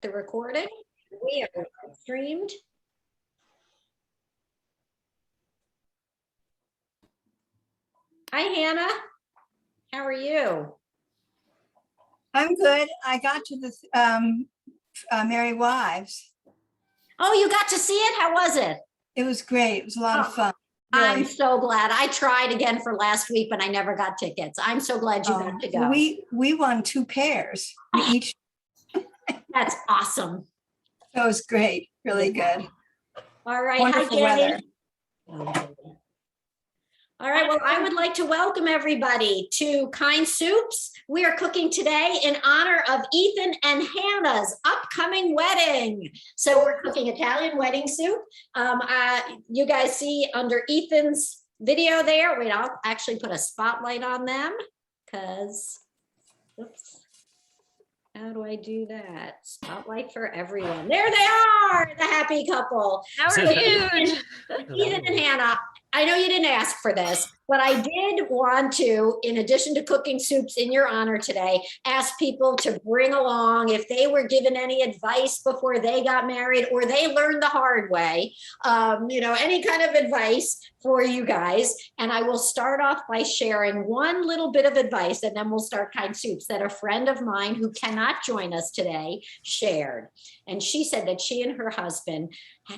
the recording. We are streamed. Hi, Hannah. How are you? I'm good. I got to the Merry Wives. Oh, you got to see it? How was it? It was great. It was a lot of fun. Really. I'm Really. so glad. I tried again for last week, but I never got tickets. I'm so glad you got to go. We won 2 pairs. We each. That's awesome. That was great. Really good. All right. Wonderful Hi, weather. Jenny. All right, well, I would like to welcome everybody to KindSoups. We are cooking today in honor of Ethan and Hannah's upcoming wedding. So we're cooking Italian wedding soup. You guys see under Ethan's video there, wait, I'll actually put a spotlight on them because, oops. How do I do that? Spotlight for everyone. There they are, the happy couple. How are you? Ethan and Hannah, I know you didn't ask for this, but I did want to, in addition to cooking soups in your honor today, ask people to bring along, if they were given any advice before they got married or they learned the hard way, any kind of advice for you guys. And I will start off by sharing one little bit of advice, and then we'll start KindSoups, that a friend of mine who cannot join us today shared. And she said that she and her husband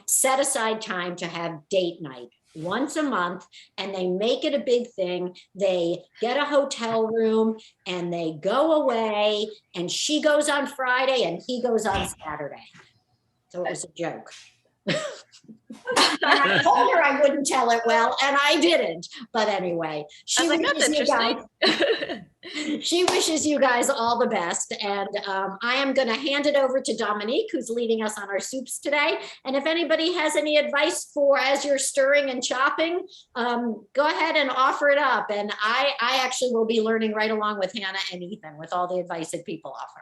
set aside time to have date night once a month, and they make it a big thing. They get a hotel room and they go away, and she goes on Friday and he goes on Saturday. So it was a joke. I told her I wouldn't tell it well, and I didn't. But anyway, she wishes you guys all the best. And I am going to hand it over to Dominique, who's leading us on our soups today. And if anybody has any advice for as you're stirring and chopping, go ahead and offer it up. And I actually will be learning right along with Hannah and Ethan with all the advice that people offer.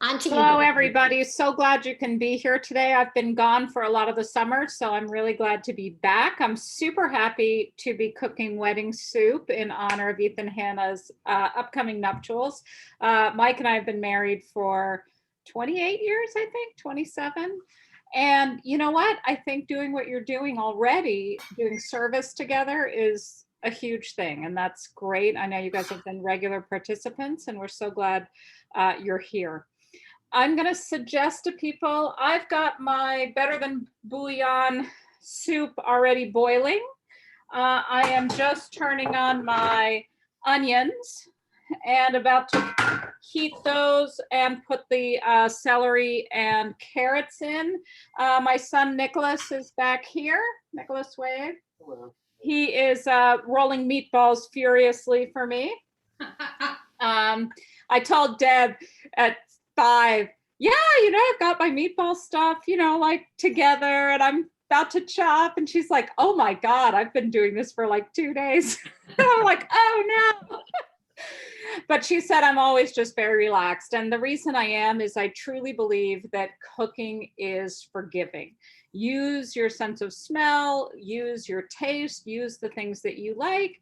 Hello, everybody. So glad you can be here today. I've been gone for a lot of the summer, so I'm really glad to be back. I'm super happy to be cooking wedding soup in honor of Ethan and Hannah's upcoming nuptials. Mike and I have been married for 28 years, I think, 27. And you know what? I think doing what you're doing already, doing service together, is a huge thing. And that's great. I know you guys have been regular participants, and we're so glad you're here. I'm going to suggest to people, I've got my Better Than Bouillon soup already boiling. I am just turning on my onions and about to heat those and put the celery and carrots in. My son Nicholas is back here. Nicholas, wave. Hello. He is rolling meatballs furiously for me. I told Deb at 5, yeah, I've got my meatball stuff, like together, and I'm about to chop. And she's like, oh my God, I've been doing this for like 2 days. And I'm like, oh no. But she said, I'm always just very relaxed. And the reason I am is I truly believe that cooking is forgiving. Use your sense of smell, use your taste, use the things that you like,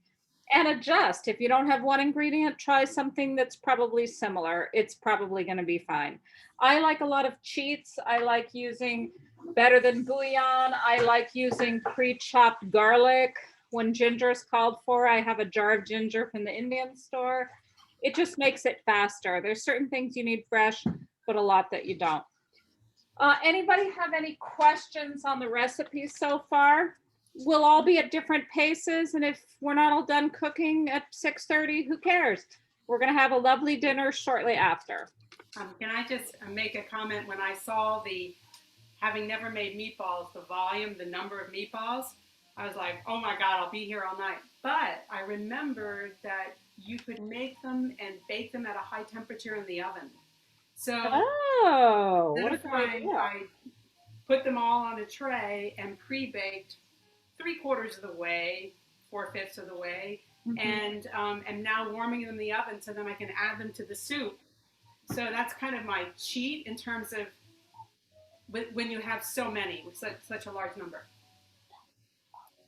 and adjust. If you don't have one ingredient, try something that's probably similar. It's probably going to be fine. I like a lot of cheats. I like using Better Than Bouillon. I like using pre-chopped garlic. When ginger is called for, I have a jar of ginger from the Indian store. It just makes it faster. There's certain things you need fresh, but a lot that you don't. Anybody have any questions on the recipe so far? We'll all be at different paces, and if we're not all done cooking at 6:30, who cares? We're going to have a lovely dinner shortly after. Can I just make a comment? When I saw having never made meatballs, the volume, the number of meatballs, I was like, oh my God, I'll be here all night. But I remembered that you could make them and bake them at a high temperature in the oven. So what a great idea. I put them all on a tray and pre-baked 3/4 of the way, 4/5 of the way, and now warming them in the oven so then I can add them to the soup. So that's kind of my cheat in terms of when you have so many, with such a large number.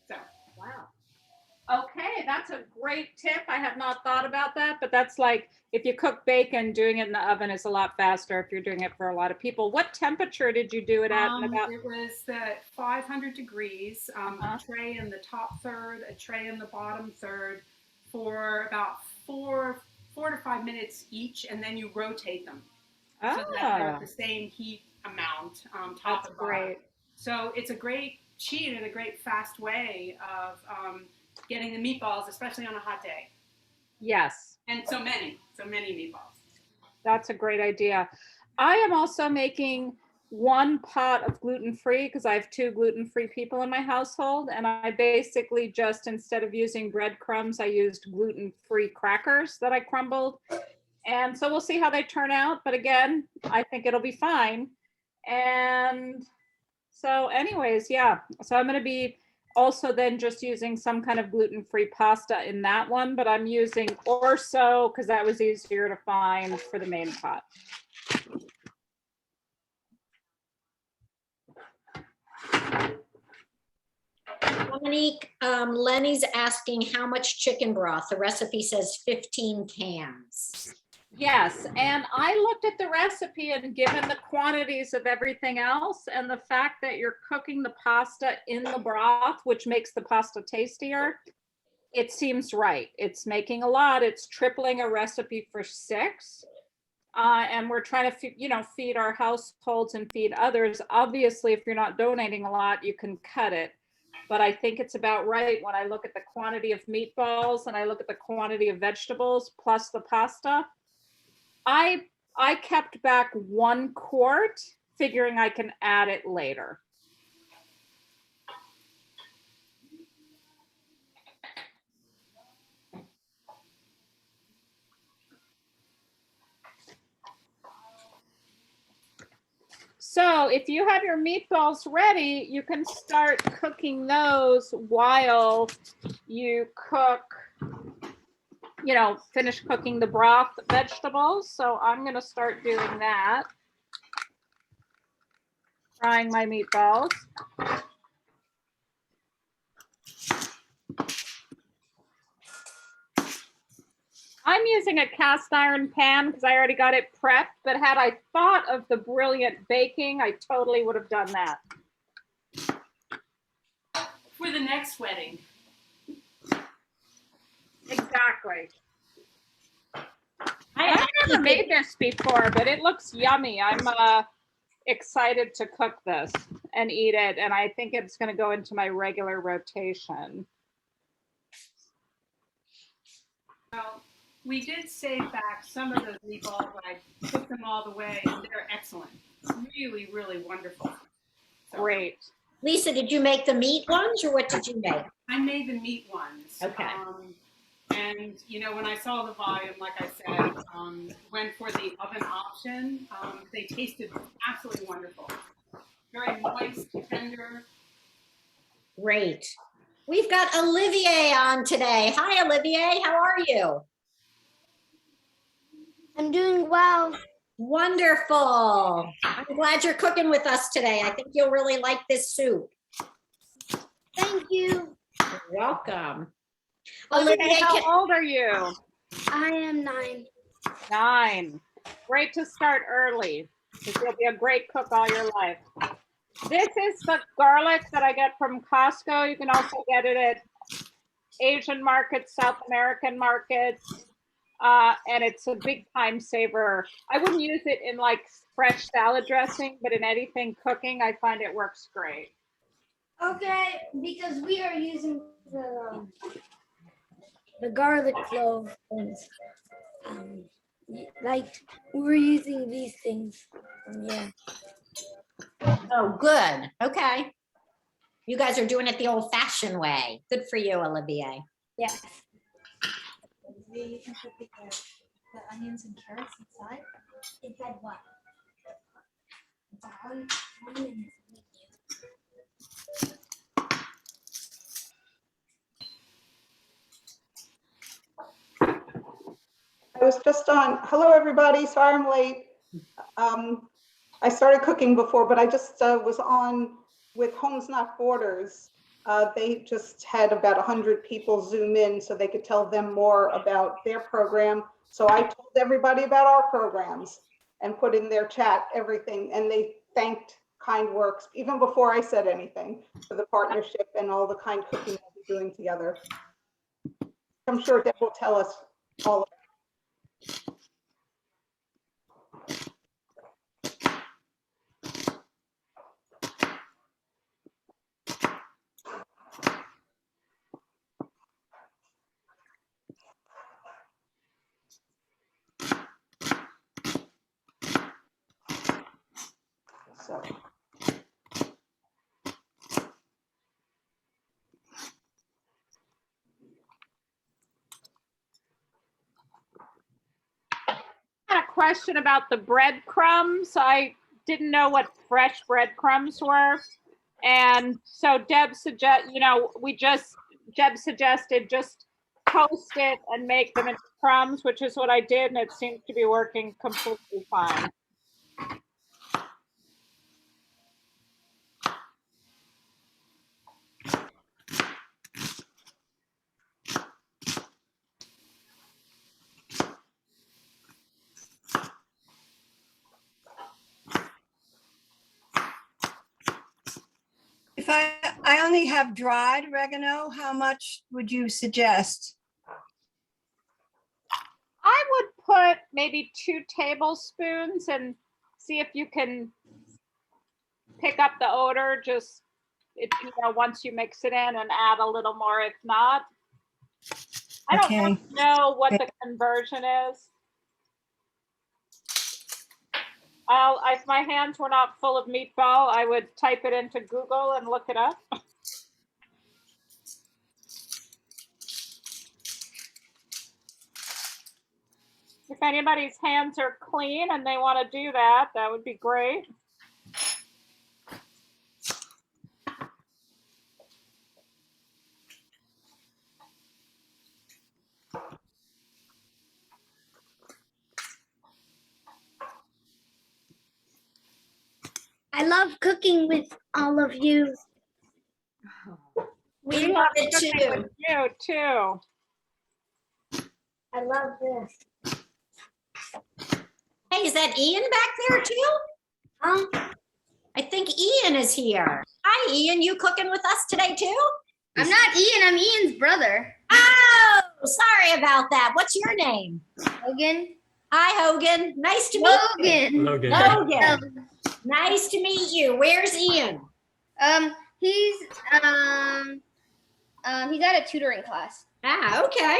So. Wow. Okay, that's a great tip. I have not thought about that, but that's like if you cook bacon, doing it in the oven is a lot faster if you're doing it for a lot of people. What temperature did you do it at? And about It was at 500 degrees, Uh-huh. a tray in the top third, a tray in the bottom third, for about 4 to 5 minutes each, and then you rotate them so that they're at Ah, the same heat amount, top that's and bottom. great. So it's a great cheat and a great fast way of getting the meatballs, especially on a hot day. Yes. And so many meatballs. That's a great idea. I am also making one pot of gluten-free because I have two gluten-free people in my household. And I basically just, instead of using breadcrumbs, I used gluten-free crackers that I crumbled. And so we'll see how they turn out. But again, I think it'll be fine. And so anyways, yeah. So I'm going to be also then just using some kind of gluten-free pasta in that one, but I'm using orzo because that was easier to find for the main pot. Dominique, Lenny's asking how much chicken broth. The recipe says 15 cans. Yes, and I looked at the recipe and given the quantities of everything else and the fact that you're cooking the pasta in the broth, which makes the pasta tastier, it seems right. It's making a lot. It's tripling a recipe for 6. And we're trying to, feed our households and feed others. Obviously, if you're not donating a lot, you can cut it. But I think it's about right when I look at the quantity of meatballs and I look at the quantity of vegetables plus the pasta. I kept back 1 quart, figuring I can add it later. So if you have your meatballs ready, you can start cooking those while you cook, finish cooking the broth vegetables. So I'm going to start doing that. Frying my meatballs. I'm using a cast iron pan because I already got it prepped, but had I thought of the brilliant baking, I totally would have done that. For the next wedding. Exactly. I've never made this before, but it looks yummy. I'm excited to cook this and eat it, and I think it's going to go into my regular rotation. Well, we did save back some of those meatballs. I cooked them all the way, and they're excellent. It's really, really wonderful. So, Great. Lisa, did you make the meat ones or what did you make? I made the meat ones. Okay. And when I saw the volume, like I said, went for the oven option. They tasted absolutely wonderful. Very moist, tender. Great. We've got Olivier on today. Hi, Olivier. How are you? I'm doing well. Wonderful. I'm glad you're cooking with us today. I think you'll really like this soup. Thank you. You're welcome. Olivier, how old are you? I am 9. 9. Great to start early because you'll be a great cook all your life. This is the garlic that I get from Costco. You can also get it at Asian markets, South American markets, and it's a big time saver. I wouldn't use it in like fresh salad dressing, but in anything cooking, I find it works great. Okay, because we are using the garlic clove things. Like we're using these things. Yeah. Oh, good. Okay. You guys are doing it the old fashioned way. Good for you, Olivier. Yes. You can put the onions and carrots inside. Inside what? I was just on. Hello, everybody. Sorry I'm late. I started cooking before, but I just was on with Homes Not Borders They just had about 100 people Zoom in so they could tell them more about their program. So I told everybody about our programs and put in their chat everything. And they thanked KindWorks even before I said anything for the partnership and all the kind cooking we'll be doing together. I'm sure Deb will tell us all. So. I had a question about the breadcrumbs. I didn't know what fresh breadcrumbs were. And so Deb suggested just toast it and make them into crumbs, which is what I did, and it seems to be working completely fine. If I only have dried oregano, how much would you suggest? I would put maybe 2 tablespoons and see if you can pick up the odor. Just once you mix it in, and add a little more if not. I don't Okay. know what the conversion is. If my hands were not full of meatball, I would type it into Google and look it up. If anybody's hands are clean and they want to do that, that would be great. I love cooking with all of you. We love it Cooking with too. you too. I love this. Hey, is that Ian back there too? I think Ian is here. Hi, Ian. You cooking with us today too? I'm not Ian, I'm Ian's brother. Oh, sorry about that. What's your name? Logan. Hi, Hogan. Nice to meet you. Logan. Logan. Nice to meet you. Where's Ian? He's at a tutoring class. Ah, okay.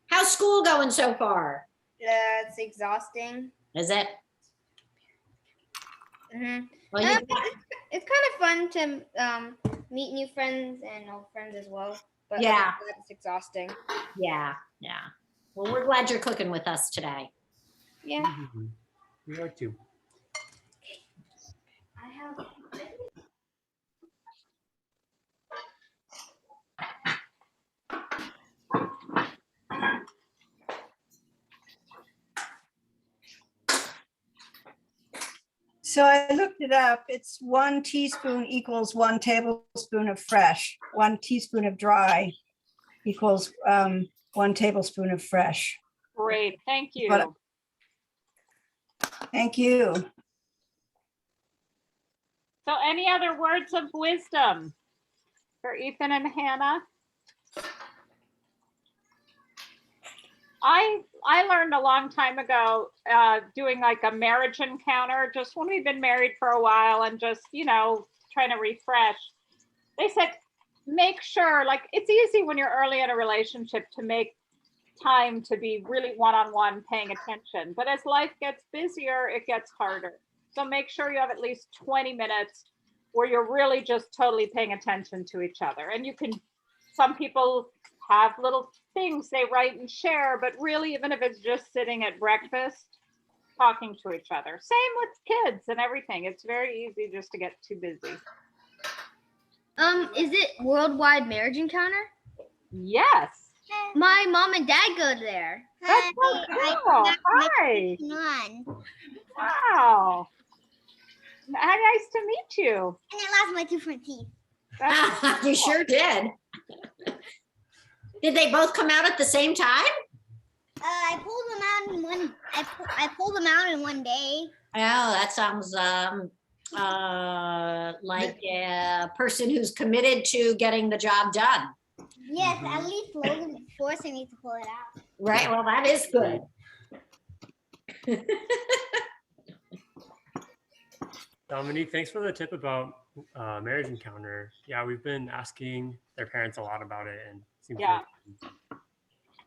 How's school going so far? It's exhausting. Is it? Mm-hmm. Well, you It's kind of fun to meet new friends and old friends as well. But Yeah. other than that, it's exhausting. yeah. Well, we're glad you're cooking with us today. Yeah. We are too. I have. So I looked it up. It's 1 teaspoon equals 1 tablespoon of fresh. 1 teaspoon of dry equals 1 tablespoon of fresh. Great, thank you. But- Thank you. So any other words of wisdom for Ethan and Hannah? I learned a long time ago doing like a marriage encounter, just when we've been married for a while and just, trying to refresh. They said, make sure, like it's easy when you're early in a relationship to make time to be really one-on-one paying attention. But as life gets busier, it gets harder. So make sure you have at least 20 minutes where you're really just totally paying attention to each other. And some people have little things they write and share, but really, even if it's just sitting at breakfast, talking to each other. Same with kids and everything. It's very easy just to get too busy. Is it Worldwide Marriage Encounter? Yes. My mom and dad go there. That's so cool. Hi. Wow. Nice to meet you. And I lost my 2 front teeth. That's You sure did. Did they both come out at the same time? I pulled them out in one. I pulled them out in one day. Oh, that sounds like a person who's committed to getting the job done. Yes, at least Logan's forcing me to pull it out. Right, well, that is good. Dominique, thanks for the tip about marriage encounter. Yeah, we've been asking their parents a lot about it, and it seems Yeah. really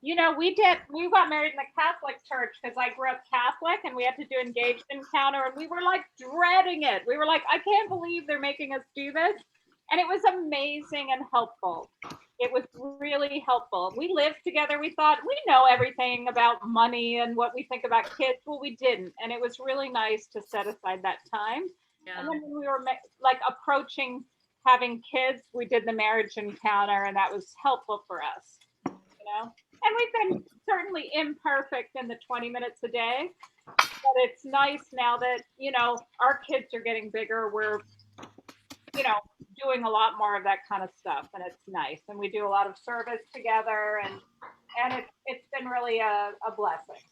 You know, we got married in the Catholic church because I grew up Catholic and we had to do engaged encounter and we were like dreading it. We were like, I can't believe they're making us do this. And it was amazing and helpful. It was really helpful. We lived together. We thought we know everything about money and what we think about kids. Well, we didn't. And it was really nice to set aside that time. Yeah. And then when we were like approaching having kids, we did the marriage encounter and that was helpful for us, you know? And we've been certainly imperfect in the 20 minutes a day, but it's nice now that, you know, our kids are getting bigger. We're, you know, doing a lot more of that kind of stuff and it's nice. And we do a lot of service together and it's been really a blessing.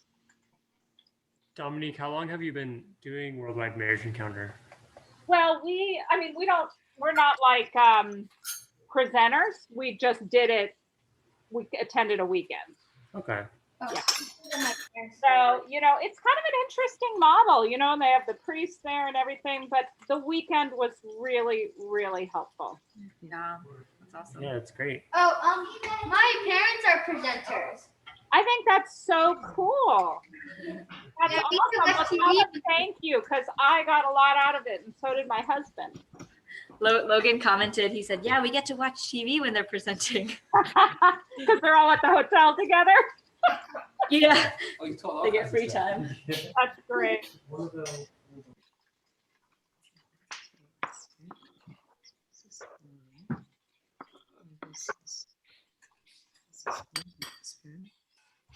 Dominique, how long have you been doing Worldwide Marriage Encounter? Well, we're not like presenters. We just did it. We attended a weekend. Okay. Yeah. So, you know, it's kind of an interesting model, you know, and they have the priest there and everything, but the weekend was really, really helpful. Yeah, that's awesome. Yeah, it's great. Oh, my parents are presenters. I think that's so cool. That's Yeah, we awesome. can watch Let's TV. tell them thank you, because I got a lot out of it, and so did my husband. Logan commented, he said, yeah, we get to watch TV when they're presenting. Because they're all at the hotel together. Yeah, they get free time. That's great.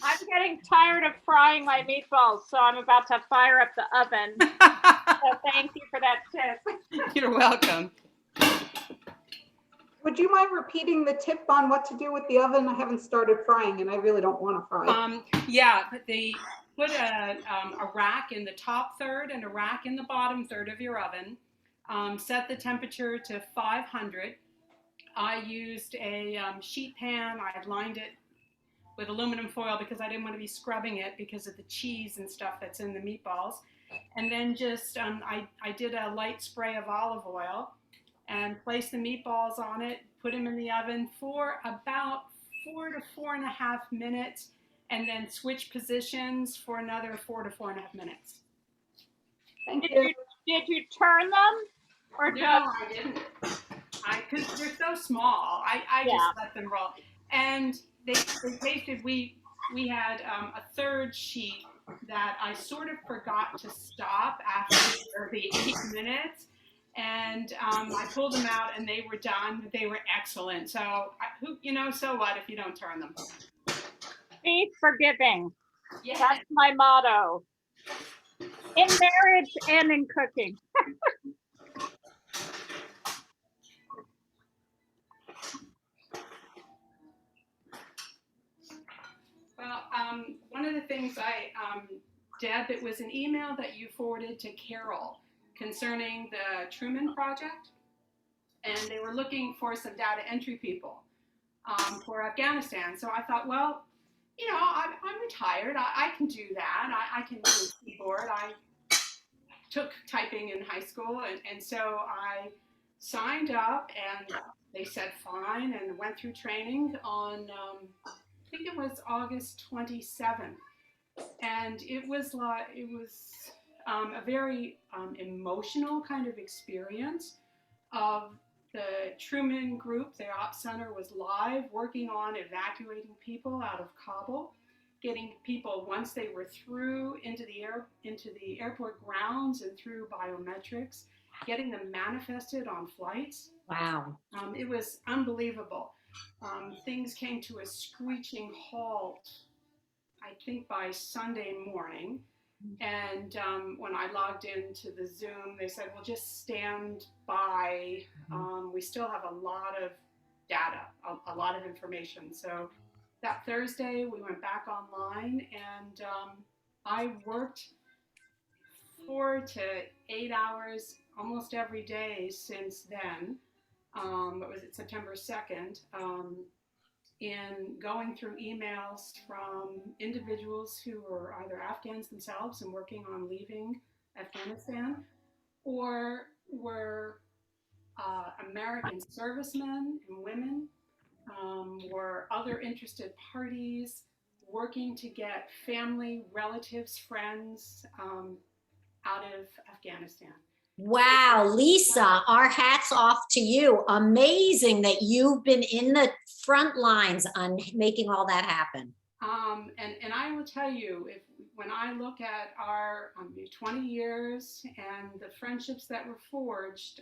I'm getting tired of frying my meatballs, so I'm about to fire up the oven. So thank you for that tip. You're welcome. Would you mind repeating the tip on what to do with the oven? I haven't started frying and I really don't want to fry. Yeah, but they put a rack in the top third and a rack in the bottom third of your oven. Set the temperature to 500. I used a sheet pan. I lined it with aluminum foil because I didn't want to be scrubbing it because of the cheese and stuff that's in the meatballs. And then just, I did a light spray of olive oil and placed the meatballs on it, put them in the oven for about 4 to 4.5 minutes, and then switch positions for another 4 to 4.5 minutes. Thank Did you. you turn them? Or No, just, I didn't. Because they're so small, I just let them roll. And they tasted, we had a third sheet that I sort of forgot to stop after the 8 minutes. And I pulled them out and they were done. They were excellent. So, so what if you don't turn them? be forgiving. Yeah. That's my motto. In marriage and in cooking. Well, one of the things Deb, it was an email that you forwarded to Carol concerning the Truman Project. And they were looking for some data entry people for Afghanistan. So I thought, well, I'm retired. I can do that. I can use a keyboard. I took typing in high school. And so I signed up and they said fine and went through training on, I think it was August 27th. And it was a very emotional kind of experience of the Truman Group. Their ops center was live working on evacuating people out of Kabul, getting people once they were through into the airport grounds and through biometrics, getting them manifested on flights. Wow. It was unbelievable. Things came to a screeching halt, I think, by Sunday morning. And when I logged into the Zoom, they said, well, just stand by. We still have a lot of data, a lot of information. So that Thursday, we went back online, and I worked 4 to 8 hours almost every day since then. What was it, September 2nd? In going through emails from individuals who were either Afghans themselves and working on leaving Afghanistan, or were American servicemen and women, or other interested parties working to get family, relatives, friends out of Afghanistan. Wow, Lisa, our hats off to you. Amazing that you've been in the front lines on making all that happen. And I will tell you, when I look at our 20 years and the friendships that were forged,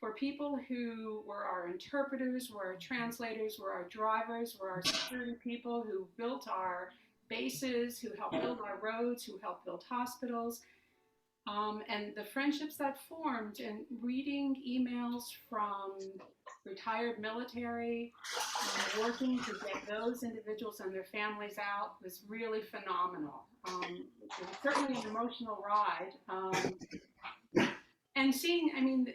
for people who were our interpreters, were our translators, were our drivers, were our security people, who built our bases, who helped build our roads, who helped build hospitals, and the friendships that formed, and reading emails from retired military, working to get those individuals and their families out was really phenomenal. It was certainly an emotional ride. And seeing,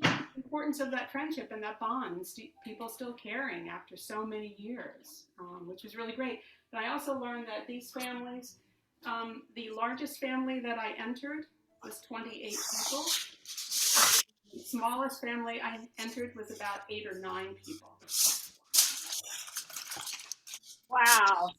the importance of that friendship and that bond, people still caring after so many years, which was really great. But I also learned that these families, the largest family that I entered was 28 people. The smallest family I entered was about 8 or 9 people. Wow.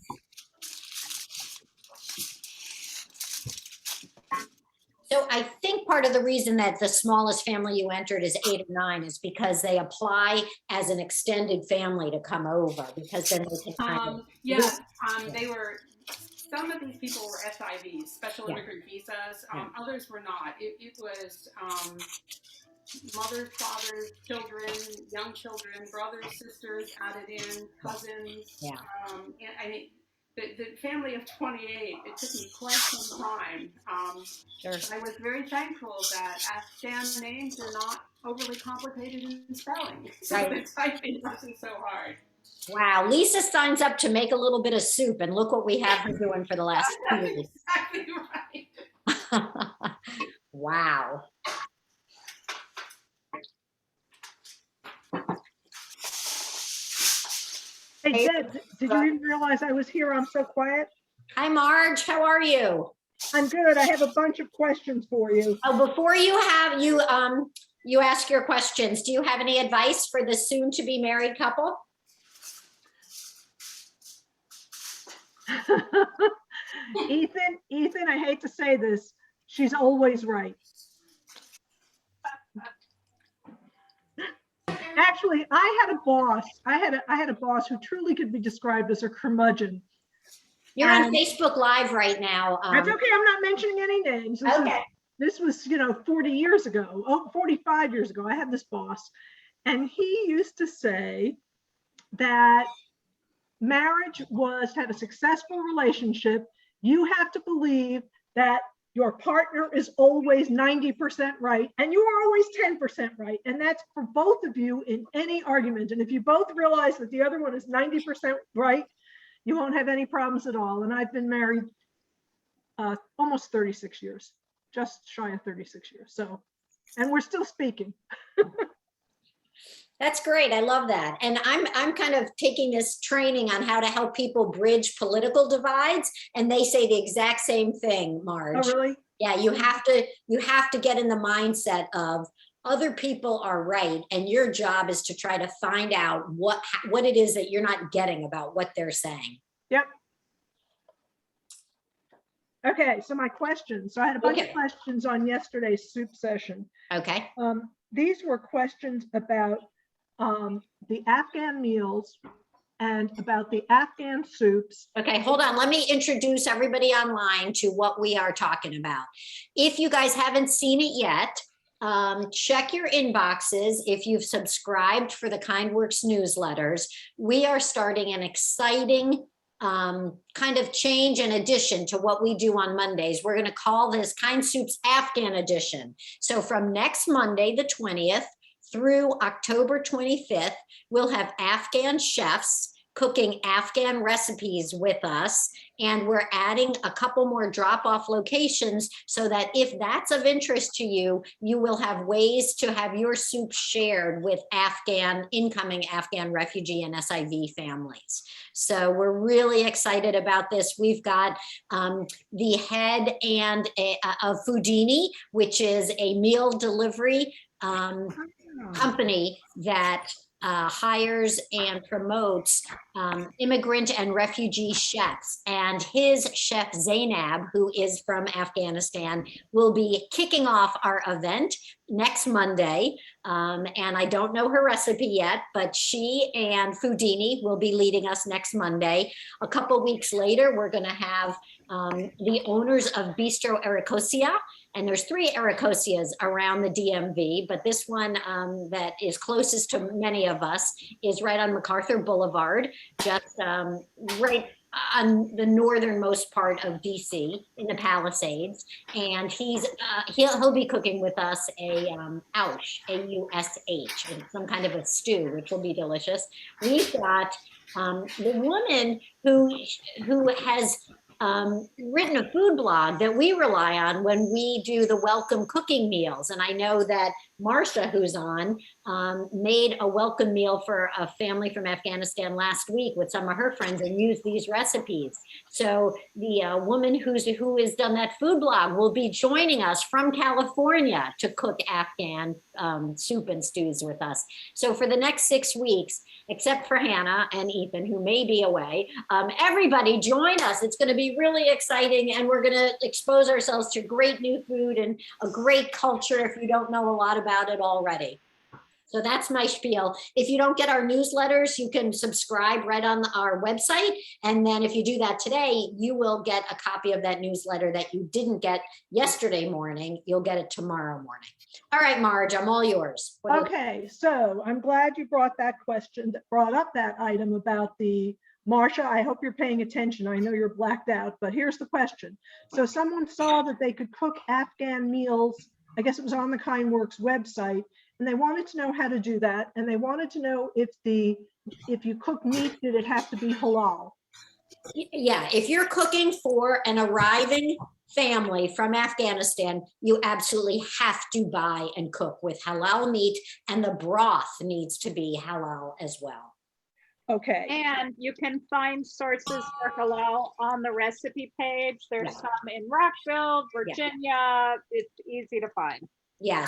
So I think part of the reason that the smallest family you entered is 8 or 9 is because they apply as an extended family to come over, because then they can They were, some of these people were SIVs, special immigrant visas. Others were not. It was mothers, fathers, children, young children, brothers, sisters added in, cousins. The family of 28, it took me quite some time. I was very thankful that Afghan names are not overly complicated in spelling. So the typing wasn't so hard. Wow, Lisa signs up to make a little bit of soup, and look what we have been doing for the last 2 years. Exactly right. Wow. Hey, Deb, did you even realize I was here? I'm so quiet. Hi, Marge. How are you? I'm good. I have a bunch of questions for you. Oh, before you ask your questions, do you have any advice for the soon-to-be married couple? Ethan, I hate to say this, she's always right. Actually, I had a boss who truly could be described as a curmudgeon. You're on Facebook Live right now. That's okay. I'm not mentioning any names. This was 40 years ago, 45 years ago. I had this boss, and he used to say that marriage was to have a successful relationship. You have to believe that your partner is always 90% right, and you are always 10% right. And that's for both of you in any argument. And if you both realize that the other one is 90% right, you won't have any problems at all. And I've been married almost 36 years, just shy of 36 years. So, and we're still speaking. That's great. I love that. And I'm kind of taking this training on how to help people bridge political divides. And they say the exact same thing, Marge. Oh, really? Yeah, you have to get in the mindset of other people are right. And your job is to try to find out what it is that you're not getting about what they're saying. Yep. Okay, so my questions. So I had a bunch of questions on yesterday's soup session. Okay. These were questions about the Afghan meals and about the Afghan soups. Okay, hold on. Let me introduce everybody online to what we are talking about. If you guys haven't seen it yet, check your inboxes. If you've subscribed for the KindWorks newsletters, we are starting an exciting kind of change and addition to what we do on Mondays. We're going to call this KindSoup's Afghan edition. So from next Monday, the 20th, through October 25th, we'll have Afghan chefs cooking Afghan recipes with us. And we're adding a couple more drop-off locations so that if that's of interest to you, you will have ways to have your soup shared with incoming Afghan refugee and SIV families. So we're really excited about this. We've got the head of Foodini, which is a meal delivery company that hires and promotes immigrant and refugee chefs. And his chef Zainab, who is from Afghanistan, will be kicking off our event next Monday. And I don't know her recipe yet, but she and Foodini will be leading us next Monday. A couple weeks later, we're going to have the owners of Bistro Ericosia. And there's 3 Ericosias around the DMV, but this one that is closest to many of us is right on MacArthur Boulevard, just right on the northernmost part of DC in the Palisades. And he'll be cooking with us a aush, A-U-S-H, some kind of a stew, which will be delicious. We've got the woman who has written a food blog that we rely on when we do the welcome cooking meals. And I know that Marcia, who's on, made a welcome meal for a family from Afghanistan last week with some of her friends and used these recipes. So the woman who has done that food blog will be joining us from California to cook Afghan soup and stews with us. So for the next 6 weeks, except for Hannah and Ethan, who may be away, everybody join us. It's going to be really exciting, and we're going to expose ourselves to great new food and a great culture if you don't know a lot about it already. So that's my spiel. If you don't get our newsletters, you can subscribe right on our website. And then if you do that today, you will get a copy of that newsletter that you didn't get yesterday morning. You'll get it tomorrow morning. All right, Marge, I'm all yours. Okay, so I'm glad you brought up that item about the Marcia. I hope you're paying attention. I know you're blacked out, but here's the question. So someone saw that they could cook Afghan meals. I guess it was on the KindWorks website, and they wanted to know how to do that. And they wanted to know if you cook meat, did it have to be halal? Yeah, if you're cooking for an arriving family from Afghanistan, you absolutely have to buy and cook with halal meat, and the broth needs to be halal as well. Okay. And you can find sources for halal on the recipe page. There's some in Rockville, Virginia. It's easy to find. Yeah,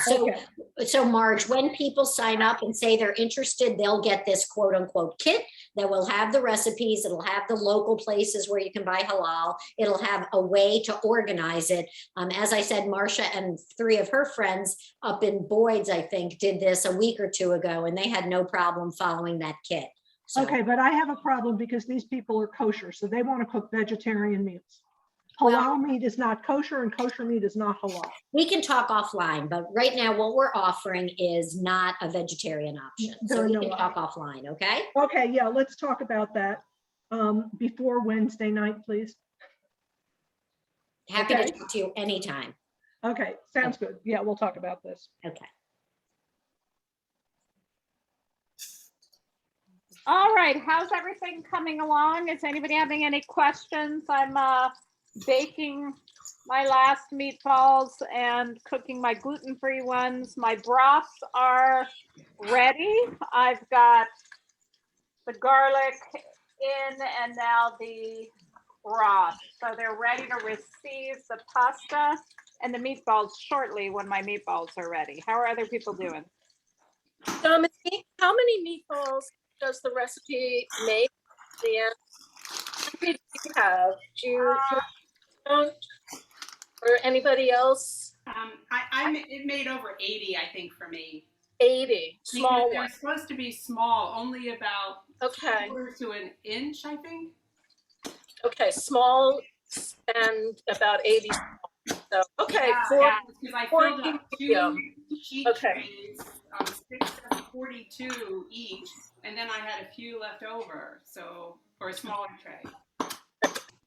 so Marge, when people sign up and say they're interested, they'll get this quote unquote kit that will have the recipes. It'll have the local places where you can buy halal. It'll have a way to organize it. As I said, Marcia and 3 of her friends up in Boyd's, I think, did this a week or 2 ago, and they had no problem following that kit. So. Okay, but I have a problem because these people are kosher, so they want to cook vegetarian meals. Halal meat is not kosher, and kosher meat is not halal. We can talk offline, but right now what we're offering is not a vegetarian option. So we can talk offline, okay? Okay, yeah, let's talk about that before Wednesday night, please. Happy to talk to you anytime. Okay, sounds good. Yeah, we'll talk about this. Okay. All right, how's everything coming along? Is anybody having any questions? I'm baking my last meatballs and cooking my gluten-free ones. My broths are ready. I've got the garlic in and now the broth. So they're ready to receive the pasta and the meatballs shortly when my meatballs are ready. How are other people doing? Dominique, how many meatballs does the recipe make? How many do you have? Do you don't, or anybody else? It made over 80, I think, for me. 80 small they're ones. Supposed to be small, only about Okay. 1/4 to an inch, I think. Okay, small and about 80. So okay, because I filled up 2 medium. sheet trays, 6 of 42 each, and then I had a few left over, so for a smaller tray.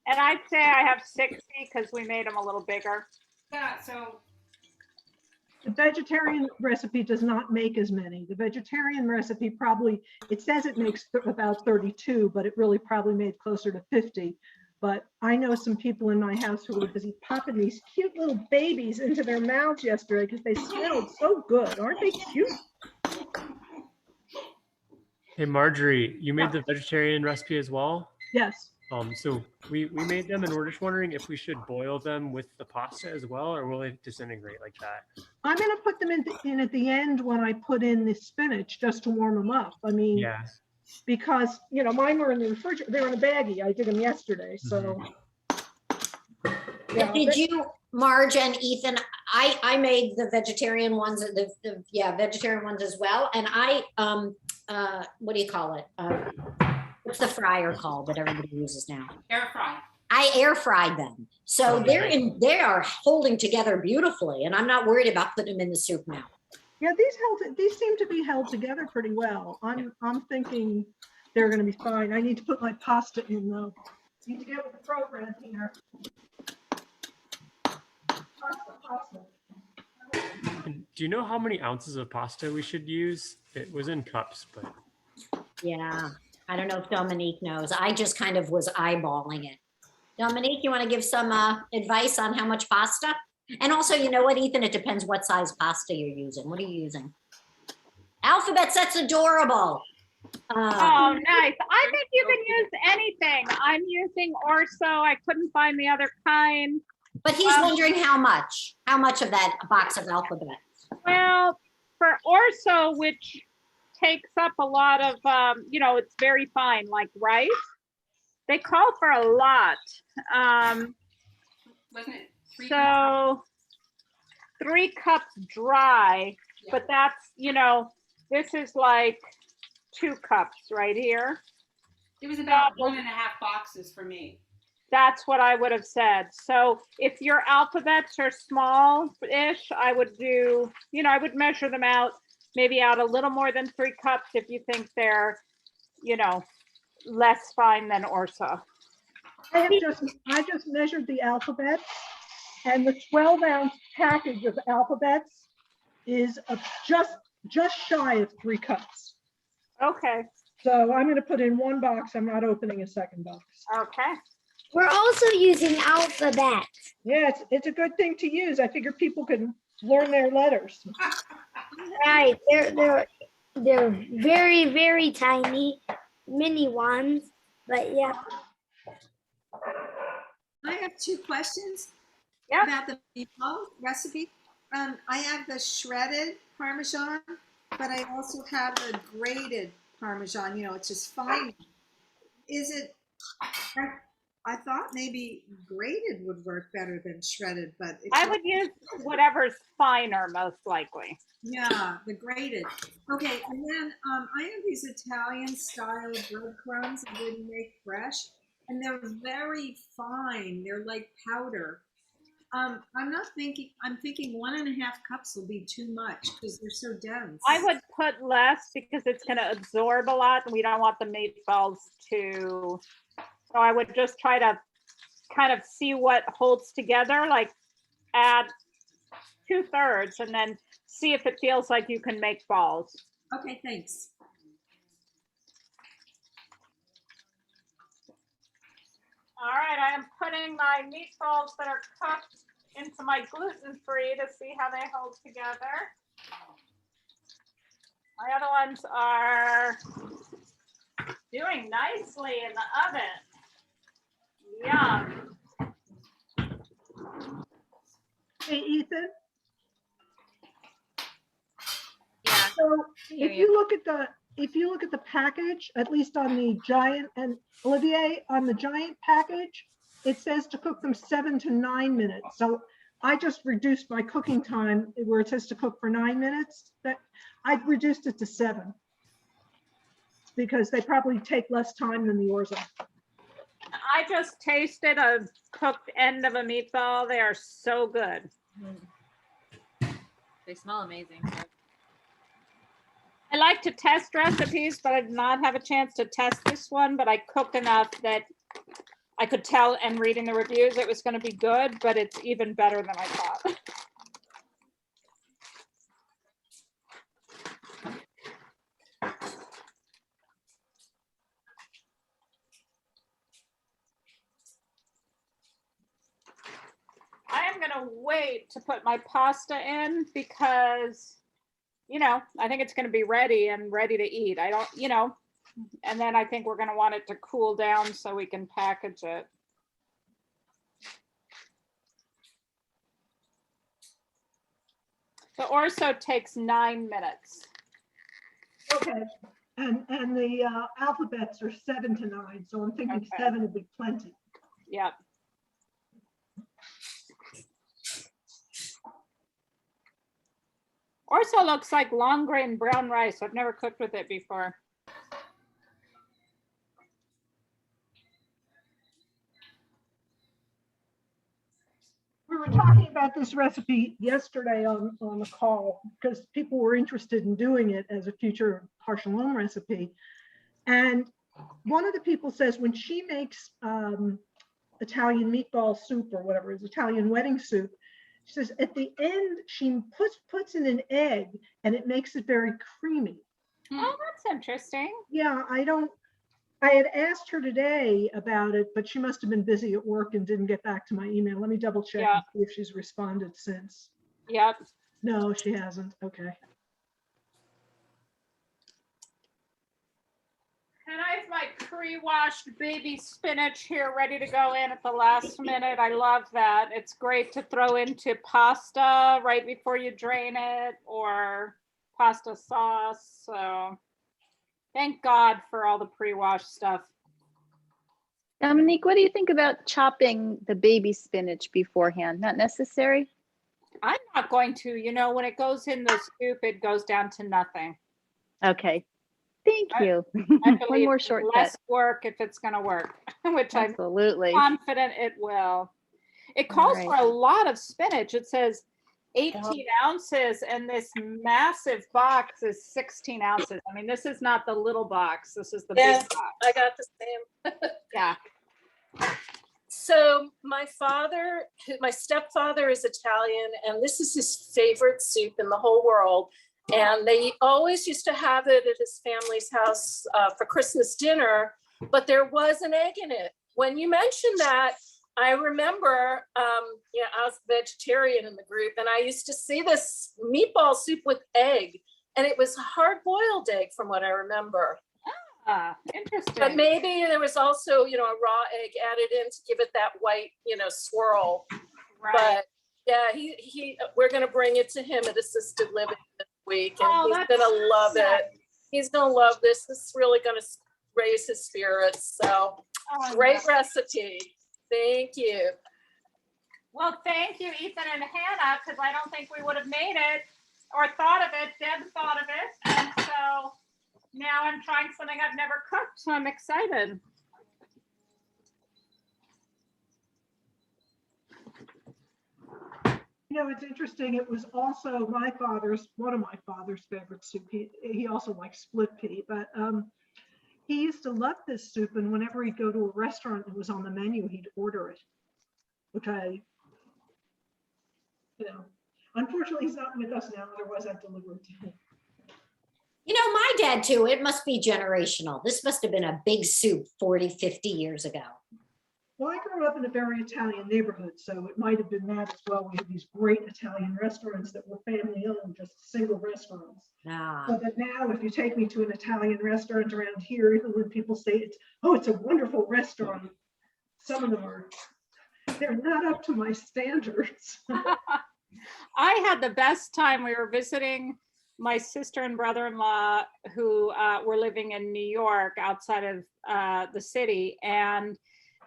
And I'd say I have 60 because we made them a little bigger. Yeah, so The vegetarian recipe does not make as many. The vegetarian recipe probably, it says it makes about 32, but it really probably made closer to 50. But I know some people in my house who were busy popping these cute little babies into their mouths yesterday because they smelled so good. Aren't they cute? Hey, Marjorie, you made the vegetarian recipe as well? Yes. So we made them, and we're just wondering if we should boil them with the pasta as well, or will they disintegrate like that? I'm going to put them in at the end when I put in the spinach just to warm them up. I mean, Yeah. because, you know, mine were in the refrigerator. They were in a baggie. I did them yesterday. So, yeah. Did you, Marge and Ethan, I made the vegetarian ones, the vegetarian ones as well. And I, what do you call it? What's the fryer called that everybody uses now? air fry. I air fried them. So they are holding together beautifully, and I'm not worried about putting them in the soup now. Yeah, these seem to be held together pretty well. I'm thinking they're going to be fine. I need to put my pasta in though. Need to get with the program here. Pasta. And do you know how many ounces of pasta we should use? It was in cups, but Yeah, I don't know if Dominique knows. I just kind of was eyeballing it. Dominique, you want to give some advice on how much pasta? And also, you know what, Ethan, it depends what size pasta you're using. What are you using? Alphabets, that's adorable. Oh, nice. I think you can use anything. I'm using Orso. I couldn't find the other kind. But he's wondering how much of that box of alphabets. Well, for Orso, which takes up a lot of, it's very fine, like rice. They call for a lot. Wasn't it 3 So 3 cups dry, but that's, this is like 2 cups right here. It was about 1.5 boxes for me. That's what I would have said. So if your alphabets are small-ish, I would do, I would measure them out, maybe out a little more than 3 cups if you think they're, less fine than Orso. I just measured the alphabets, and the 12-ounce package of alphabets is just shy of 3 cups. Okay. So I'm going to put in 1 box. I'm not opening a second box. Okay. We're also using alphabet. Yeah, it's a good thing to use. I figure people can learn their letters. Right. They're very, very tiny, mini ones. But yeah. I have 2 questions Yeah. about the meatball recipe. I have the shredded Parmesan, but I also have the grated Parmesan. It's just fine. Is it? I thought maybe grated would work better than shredded, but I would use whatever's finer, most likely. Yeah, the grated. Okay, and then I have these Italian style breadcrumbs I didn't make fresh, and they're very fine. They're like powder. I'm thinking 1.5 cups will be too much because they're so dense. I would put less because it's going to absorb a lot and we don't want the meatballs to, so I would just try to kind of see what holds together, like add 2/3 and then see if it feels like you can make balls. Okay, thanks. All right, I am putting my meatballs that are cooked into my gluten-free to see how they hold together. My other ones are doing nicely in the oven. Yum. Hey, Ethan. Yeah. So if you look at the package, at least on the giant, and Olivier, on the giant package, it says to cook them 7 to 9 minutes. So I just reduced my cooking time where it says to cook for 9 minutes. That I'd reduced it to 7 because they probably take less time than the orzo. I just tasted a cooked end of a meatball. They are so good. They smell amazing. I like to test recipes, but I did not have a chance to test this one, but I cooked enough that I could tell, and reading the reviews, it was going to be good, but it's even better than I thought. I am going to wait to put my pasta in because, you know, I think it's going to be ready and ready to eat. I don't, you know, and then I think we're going to want it to cool down so we can package it. The orzo takes 9 minutes. Okay. And the alphabets are 7 to 9. So I'm thinking Okay. 7 would be plenty. Yep. Orzo looks like long grain brown rice. I've never cooked with it before. We were talking about this recipe yesterday on the call because people were interested in doing it as a future partial home recipe. And one of the people says when she makes Italian meatball soup or whatever it is, Italian wedding soup, she says at the end she puts in an egg and it makes it very creamy. Oh, that's interesting. Yeah, I had asked her today about it, but she must have been busy at work and didn't get back to my email. Let me double check and see if she's responded since. Yep. No, she hasn't. Okay. And I have my pre-washed baby spinach here ready to go in at the last minute. I love that. It's great to throw into pasta right before you drain it or pasta sauce. So thank God for all the pre-washed stuff. Dominique, what do you think about chopping the baby spinach beforehand? Not necessary? I'm not going to, you know, when it goes in the soup, it goes down to nothing. Okay. Thank you. I One believe more it's shortcut. less work if it's going to work, which Absolutely. I'm confident it will. It calls All for right. a lot of spinach. It says 18 ounces, and this massive box is 16 ounces. I mean, this is not the little box. This is the Yes, big box. I got the same. Yeah. So my stepfather is Italian, and this is his favorite soup in the whole world. And they always used to have it at his family's house for Christmas dinner, but there was an egg in it. When you mentioned that, I remember, you know, I was vegetarian in the group, and I used to see this meatball soup with egg, and it was hard-boiled egg from what I remember. Ah, interesting. But maybe there was also, you know, a raw egg added in to give it that white, you know, swirl. Right. But yeah, we're going to bring it to him at assisted living this week, and he's going to love it. He's going to love this. This is really going to raise his spirits. So great recipe. Thank you. Well, thank you, Ethan and Hannah, because I don't think we would have made it or thought of it. Deb thought of it. And so now I'm trying something I've never cooked, so I'm excited. You know, it's interesting. It was also one of my father's favorite soup. He also likes split pea, but he used to love this soup. And whenever he'd go to a restaurant and it was on the menu, he'd order it. Okay. You know, unfortunately, he's not with us now. Otherwise, I'd deliver it to him. You know, my dad too, it must be generational. This must have been a big soup 40, 50 years ago. Well, I grew up in a very Italian neighborhood, so it might have been that as well. We had these great Italian restaurants that were family owned, just single restaurants. So that now if you take me to an Italian restaurant around here, even when people say it's a wonderful restaurant, some of them they're not up to my standards. I had the best time. We were visiting my sister and brother-in-law who were living in New York outside of the city, and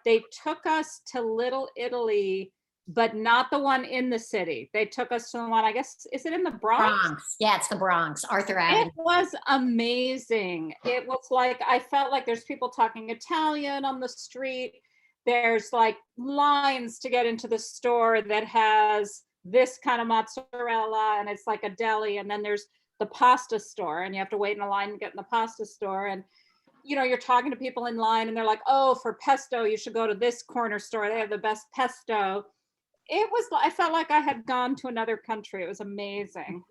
they took us to Little Italy, but not the one in the city. They took us to the one, I guess, is it in the Bronx? Bronx. Yeah, it's the Bronx, Arthur Avenue. It was amazing. It was like, I felt like there's people talking Italian on the street. There's like lines to get into the store that has this kind of mozzarella, and it's like a deli. And then there's the pasta store, and you have to wait in a line to get in the pasta store. And you know, you're talking to people in line and they're like, oh, for pesto, you should go to this corner store. They have the best pesto. It was, I felt like I had gone to another country. It was amazing.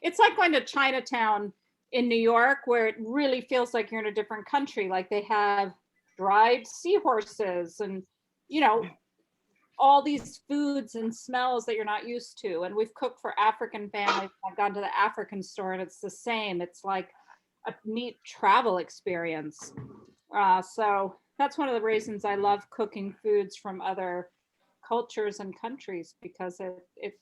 It's like going to Chinatown in New York, where it really feels like you're in a different country. Like they have dried seahorses and, you know, all these foods and smells that you're not used to. And we've cooked for African families. I've gone to the African store and it's the same. It's like a neat travel experience. So that's one of the reasons I love cooking foods from other cultures and countries, because it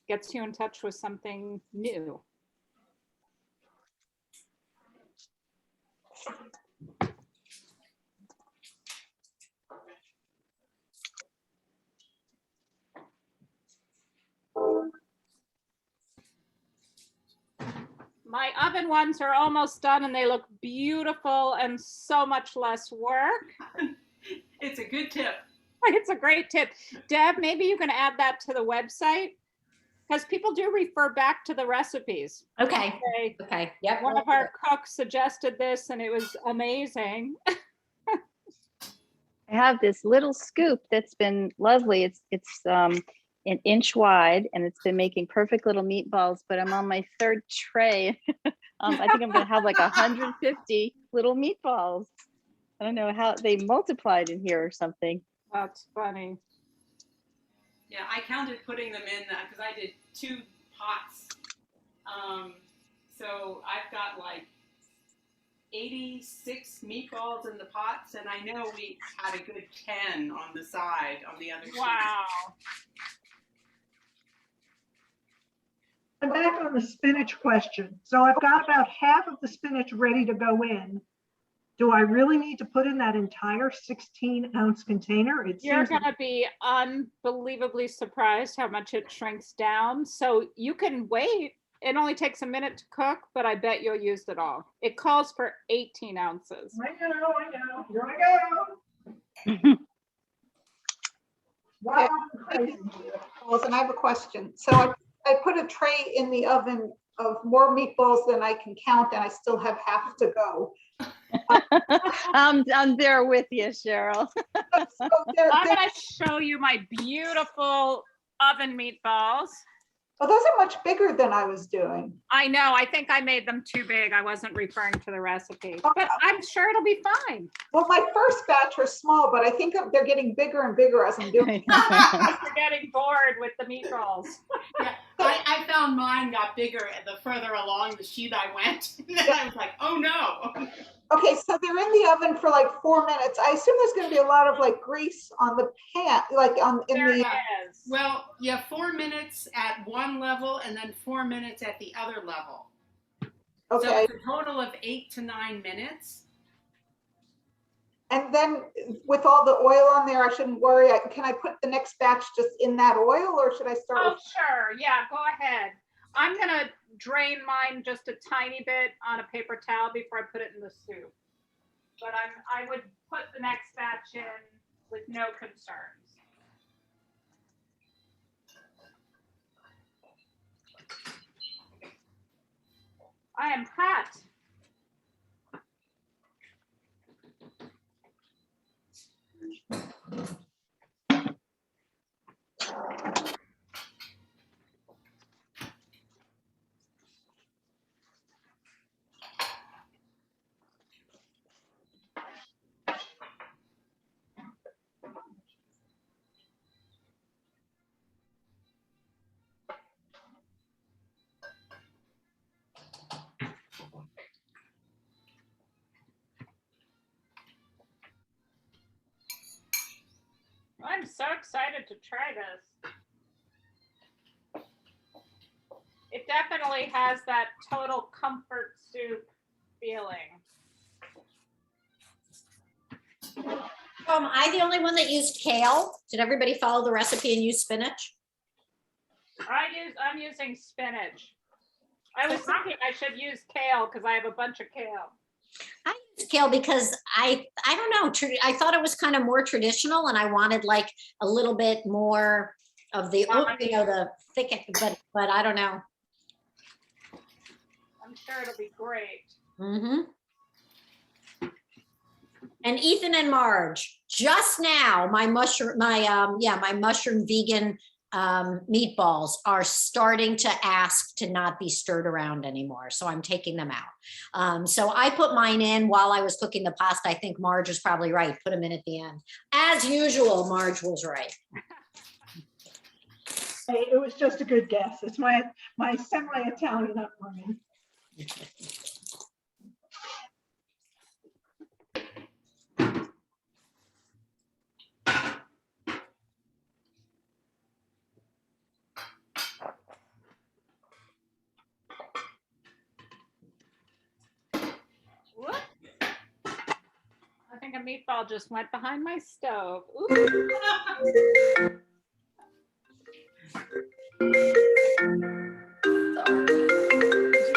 gets you in touch with something new. My oven ones are almost done and they look beautiful and so much less work. It's a good tip. It's a great tip. Deb, maybe you can add that to the website, because people do refer back to the recipes. Okay. Okay. Yep. One of our cooks suggested this and it was amazing. I have this little scoop that's been lovely. It's an inch wide and it's been making perfect little meatballs, but I'm on my third tray. I think I'm gonna have like 150 little meatballs. I don't know how they multiplied in here or something. That's funny. Yeah, I counted putting them in because I did 2 pots. So I've got like 86 meatballs in the pots, and I know we had a good 10 on the side on the other sheet. Wow. I'm back on the spinach question. So I've got about half of the spinach ready to go in. Do I really need to put in that entire 16-ounce container? You're gonna be unbelievably surprised how much it shrinks down. So you can wait. It only takes a minute to cook, but I bet you'll use it all. It calls for 18 ounces. I know. Here I go. Wow, crazy. And I have a question. So I put a tray in the oven of more meatballs than I can count, and I still have half to go. I'm there with you, Cheryl. So I'm gonna show you my beautiful oven meatballs. Oh, those are much bigger than I was doing. I know. I think I made them too big. I wasn't referring to the recipe, but I'm sure it'll be fine. Well, my first batch are small, but I think they're getting bigger and bigger as I'm doing. You're getting bored with the meatballs. Yeah, I found mine got bigger the further along the sheet I went. And then I was like, oh no. Okay, so they're in the oven for like 4 minutes. I assume there's going to be a lot of like grease on the pan, like in the. Well, you have 4 minutes at one level and then 4 minutes at the other level. Okay. So it's a total of 8 to 9 minutes. And then with all the oil on there, I shouldn't worry. Can I put the next batch just in that oil, or should I start? Oh, with... sure. Yeah, go ahead. I'm gonna drain mine just a tiny bit on a paper towel before I put it in the soup. But I would put the next batch in with no concerns. I am hot. I'm so excited to try this. It definitely has that total comfort soup feeling. Am I the only one that used kale? Did everybody follow the recipe and use spinach? I'm using spinach. I was thinking I should use kale because I have a bunch of kale. I use kale because I don't know. I thought it was kind of more traditional, and I wanted like a little bit more of the the thick. But I don't know. I'm sure it'll be great. Mm-hmm. And Ethan and Marge, just now, my mushroom vegan meatballs are starting to ask to not be stirred around anymore. So I'm taking them out. So I put mine in while I was cooking the pasta. I think Marge is probably right. Put them in at the end. As usual, Marge was right. Hey, it was just a good guess. It's my semi-Italian upbringing. Whoop. I think a meatball just went behind my stove. Ooh. Did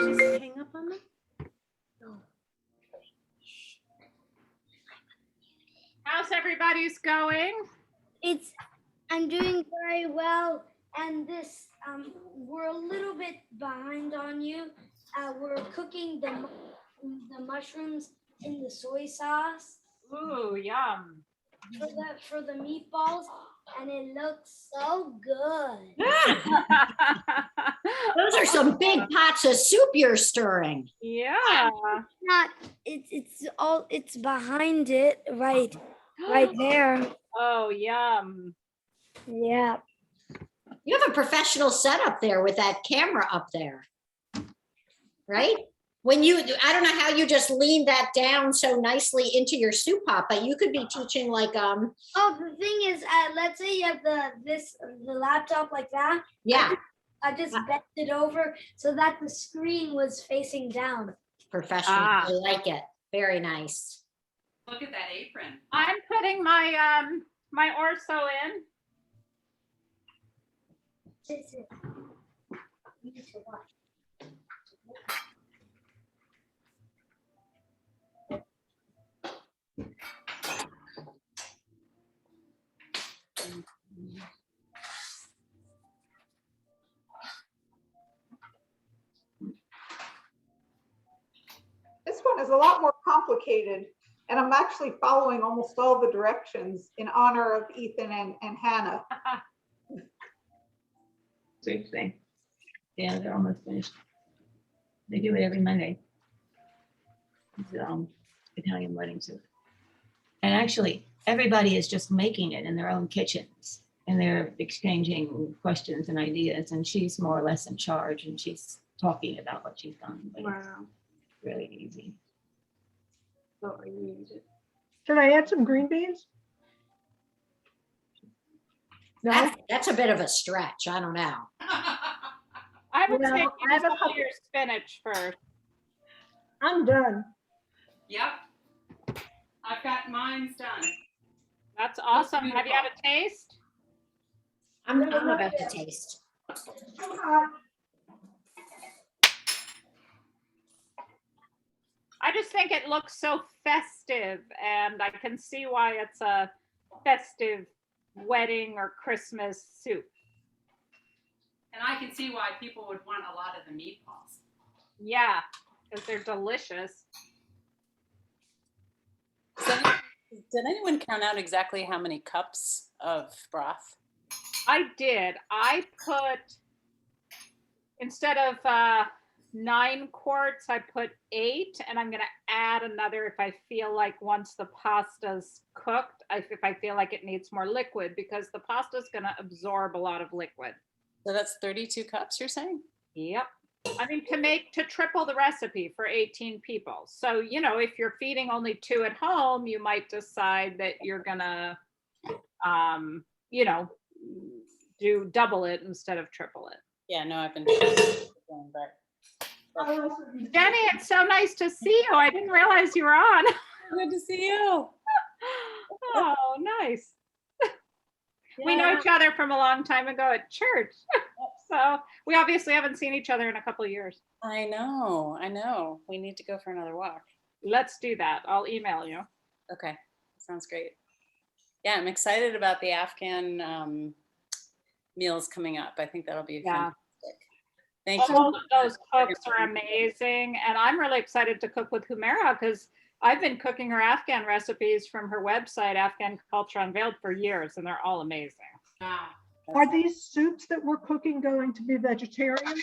you just hang up on them? No. How's everybody's going? I'm doing very well, and we're a little bit behind on you. We're cooking the mushrooms in the soy sauce. Ooh, yum. For the meatballs, and it looks so good. Those are some big pots of soup you're stirring. Yeah. It's behind it, right there. Oh, yum. Yeah. You have a professional setup there with that camera up there, right? I don't know how you just leaned that down so nicely into your soup pot, but you could be teaching like Oh, the thing is, let's say you have the laptop like that. Yeah. I just bent it over so that the screen was facing down. Professional. I like it. Very nice. Look at that apron. I'm putting my my orzo in. You need to watch. This one is a lot more complicated, and I'm actually following almost all the directions in honor of Ethan and Hannah. Same thing. Yeah, they're almost finished. They do it every Monday. It's Italian wedding soup. And actually, everybody is just making it in their own kitchens, and they're exchanging questions and ideas, and she's more or less in charge, and she's talking about what she's done. But Wow. it's really easy. Oh, I need it. Should I add some green beans? No. That's a bit of a stretch. I don't know. I would Well, say I have a use all couple- your spinach first. I'm done. Yep. I've got mine's done. That's awesome. Have you had a taste? I'm about to taste. Too hot. I just think it looks so festive, and I can see why it's a festive wedding or Christmas soup. And I can see why people would want a lot of the meatballs. Yeah, because they're delicious. Did anyone count out exactly how many cups of broth? I did. I put, instead of 9 quarts, I put 8, and I'm going to add another if I feel like once the pasta's cooked, if I feel like it needs more liquid, because the pasta's going to absorb a lot of liquid. So that's 32 cups, you're saying? Yep. I mean, to triple the recipe for 18 people. So, you know, if you're feeding only 2 at home, you might decide that you're gonna, you know, do double it instead of triple it. Yeah, no, I've been but Jenny, it's so nice to see you. I didn't realize you were on. Good to see you. Oh, nice. We know each other from a long time ago at church. So we obviously haven't seen each other in a couple of years. I know. We need to go for another walk. Let's do that. I'll email you. Okay, sounds great. Yeah, I'm excited about the Afghan meals coming up. I think that'll be fantastic. Thank you. All of those cooks are amazing. And I'm really excited to cook with Humaira because I've been cooking her Afghan recipes from her website, Afghan Culture Unveiled, for years, and they're all amazing. Are these soups that we're cooking going to be vegetarian?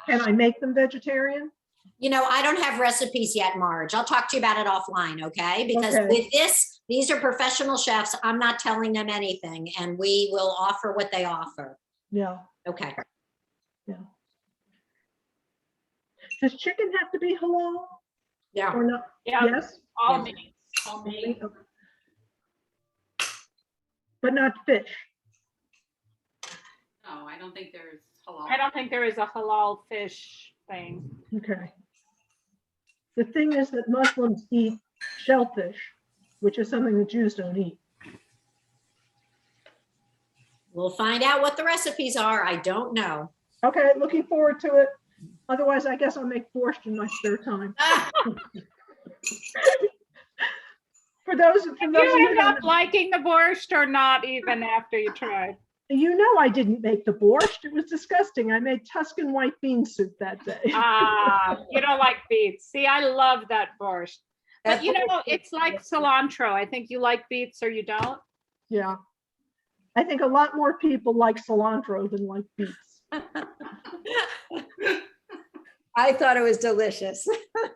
Can I make them vegetarian? You know, I don't have recipes yet, Marge. I'll talk to you about it offline, okay? Because Okay. with this, these are professional chefs. I'm not telling them anything, and we will offer what they offer. Yeah. Okay. Does chicken have to be halal Yeah. or not? Yeah. Yes? All Yes. meat. Okay. But not fish. No, I don't think there's halal. I don't think there is a halal fish thing. Okay. The thing is that Muslims eat shellfish, which is something the Jews don't eat. We'll find out what the recipes are. I don't know. Okay, looking forward to it. Otherwise, I guess I'll make borscht in my spare time. For those of You you who end up don't, liking the borscht or not even after you tried? you know I didn't make the borscht. It was disgusting. I made Tuscan white bean soup that day. Ah, you don't like beets. See, I love that borscht. But you know, it's like cilantro. I think you like beets or you don't. Yeah. I think a lot more people like cilantro than like beets. I thought it was delicious.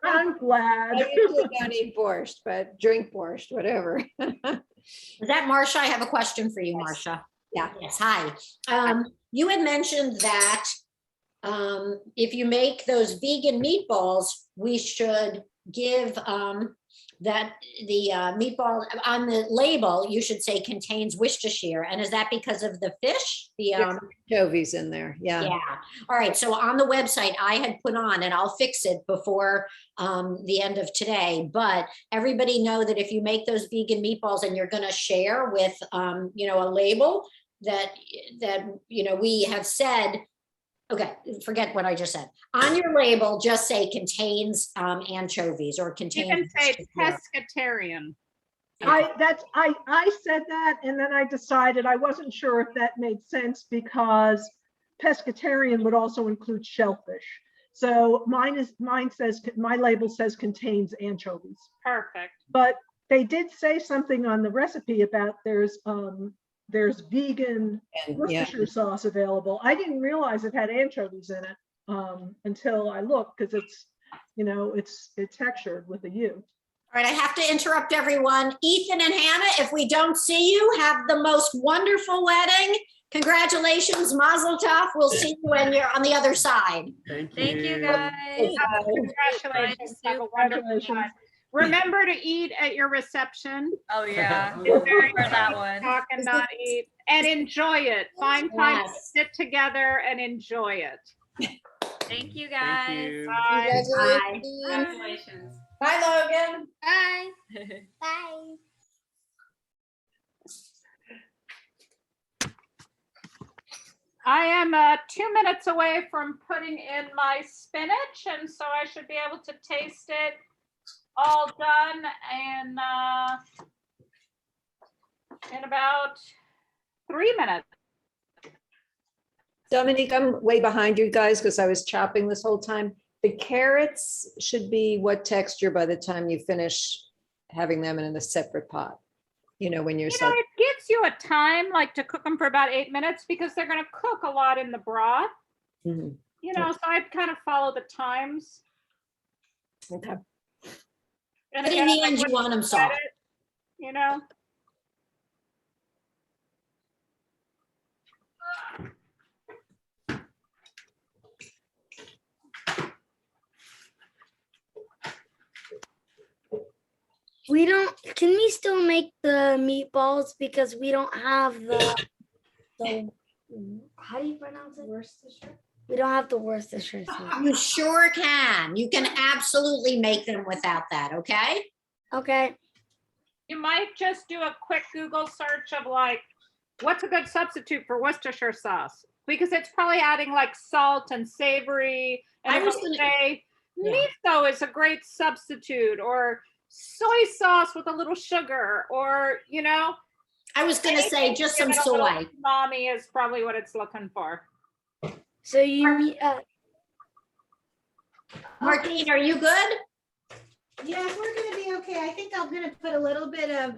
I'm glad. I usually don't eat borscht, but drink borscht, whatever. Is that Marcia? I have a question for you, Marcia. Yeah. Yes, hi. You had mentioned that if you make those vegan meatballs, we should give that the meatball on the label, you should say contains Worcestershire. And is that because of the fish? The Anchovies in there. Yeah. yeah. All right. So on the website, I had put on, and I'll fix it before the end of today. But everybody know that if you make those vegan meatballs and you're going to share with, you know, a label that you know we have said. Okay, forget what I just said. On your label, just say contains anchovies or You contains. can say pescatarian. I said that, and then I decided I wasn't sure if that made sense because pescatarian would also include shellfish. So my label says contains anchovies. Perfect. But they did say something on the recipe about there's vegan Worcestershire sauce available. I didn't realize it had anchovies in it until I looked, because it's, you know, it's textured with a U. All right, I have to interrupt everyone. Ethan and Hannah, if we don't see you, have the most wonderful wedding. Congratulations, Mazel Tov. We'll see you when you're on the other side. Thank you, guys. Congratulations. Have a wonderful time. Remember to eat at your reception. Oh yeah, It's very for that one. Talk and not eat, and enjoy it. Find time to sit together and enjoy it. Thank you, guys. Thank you. Bye. Bye. Congratulations. Bye, Logan. Bye. Bye. I am 2 minutes away from putting in my spinach, and so I should be able to taste it all done and in about 3 minutes. Dominique, I'm way behind you guys because I was chopping this whole time. The carrots should be what texture by the time you finish having them in a separate pot? You know, when you're You know, it gives you a time like to cook them for about 8 minutes because they're going to cook a lot in the broth. Mhm. You know, so I'd kind of follow the times. Okay. And But in again, the like end, you when want them set soft. it, you know. We don't, can we still make the meatballs because we don't have the how do you pronounce it? Worcestershire? We don't have the Worcestershire sauce. You sure can. You can absolutely make them without that, okay? Okay. You might just do a quick Google search of like, what's a good substitute for Worcestershire sauce? Because it's probably adding like salt and savory. And I was it'll gonna- say Yeah. miso is a great substitute, or soy sauce with a little sugar, or, you know. I was going to say anything just to some give it a little soy. umami is probably what it's looking for. So you Martine, are you good? Yeah, we're gonna be okay. I think I'm gonna put a little bit of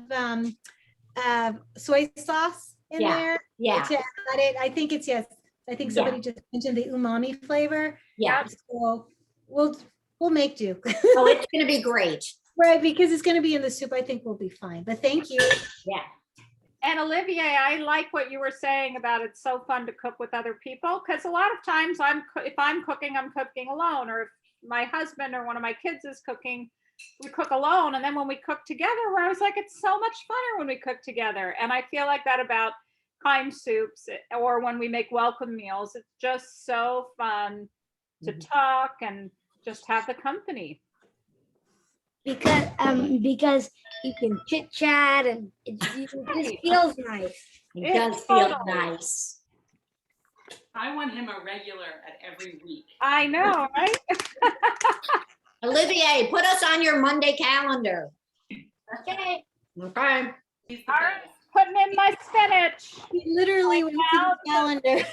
soy sauce in Yeah, there yeah. to add it. I think it's, yes, I think somebody just mentioned the umami flavor. Yeah. So we'll make do. Oh, it's gonna be great. Right, because it's gonna be in the soup. I think we'll be fine, but thank you. Yeah. And Olivier, I like what you were saying about it's so fun to cook with other people, because a lot of times if I'm cooking alone, or if my husband or one of my kids is cooking, we cook alone. And then when we cook together, where I was like, it's so much funner when we cook together. And I feel like that about KindSoups, or when we make welcome meals. It's just so fun to talk and just have the company. Because you can chit chat and it just feels nice. It does feel nice. I want him a regular at every week. I know, right? Olivier, put us on your Monday calendar. Okay. Okay. All right, putting in my spinach. He literally went to the calendar.